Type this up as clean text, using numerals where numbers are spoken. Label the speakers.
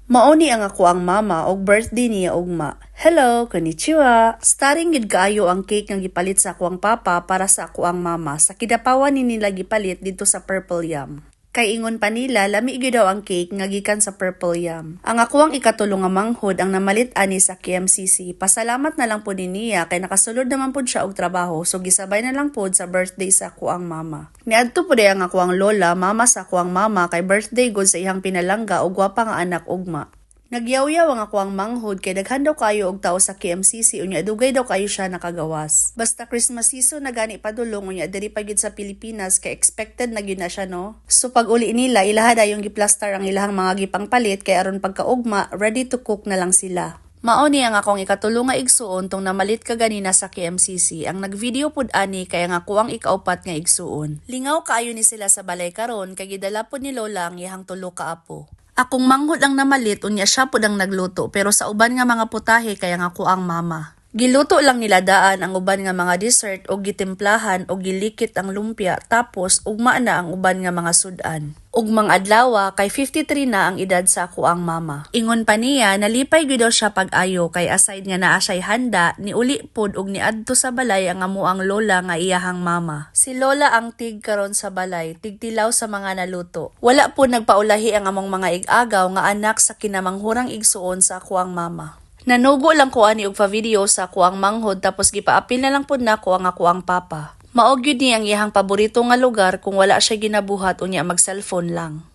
Speaker 1: Mauni ang ako ang mama og birthday niya ugma. Hello, konnichiwa. Starring gid kaayo ang cake nga gipalit sa ako ang papa para sa ako ang mama. Sa kidapawan ni nila gipalit dito sa Purple Yam. Kay ingon pa nila, lami gyud daw ang cake nga gikan sa Purple Yam. Ang ako ang ikatulong nga manghod ang namalit ani sa KMCC. Pasalamat na lang po ni niya kay nakasulod naman po siya og trabaho so gisabay na lang po sa birthday sa ako ang mama. Niadto po ang ako ang lola, mama sa ako ang mama kay birthday gud sa iyang pinalangga og gwapa nga anak ugma. Nagyaw-yaw ang ako ang manghod kay daghan daw kayo og tao sa KMCC unya dugay daw kayo siya nakagawas. Basta Christmas season na gani padulong unya diri pa gyud sa Pilipinas kay expected na gyud na siya no. So pag uli nila ilaha dayong giplastar ang ilahang mga gipangpalit kay aron pagkaugma ready to cook na lang sila. Mao ni ang akong ikatulong nga igsuon tong namalit ka ganina sa KMCC. Ang nagvideo pud ani kay ang ako ang ikaupat nga igsuon. Lingaw kaayo ni sila sa balay karon kay gidala pud ni lola ang iyang tulo ka apo. Akong manghod ang namalit unya siya pud ang nagluto pero sa uban nga mga putahe kay ang ako ang mama. Giluto lang nila daan ang uban nga mga dessert o gitimplahan o gilikit ang lumpia tapos ugma na ang uban nga mga sudan. Ugmang adlaw kay 53 na ang edad sa ako ang mama. Ingon pa niya nalipay gyud daw siya pag-ayo kay aside nga naa siya'y handa ni uli pod og niadto sa balay ang amo ang lola nga iyahang mama. Si lola ang tig karon sa balay, tigtilaw sa mga naluto. Wala po nagpaulahi ang among mga ig-agaw nga anak sa kinamanghurang igsuon sa ako ang mama. Nanugo lang ko ani og pa-video sa ako ang manghod tapos gipaapil na lang pud nako ang ako ang papa. Maog gyud ni ang iyang paborito nga lugar kung wala siya ginabuhat unya mag-cellphone lang.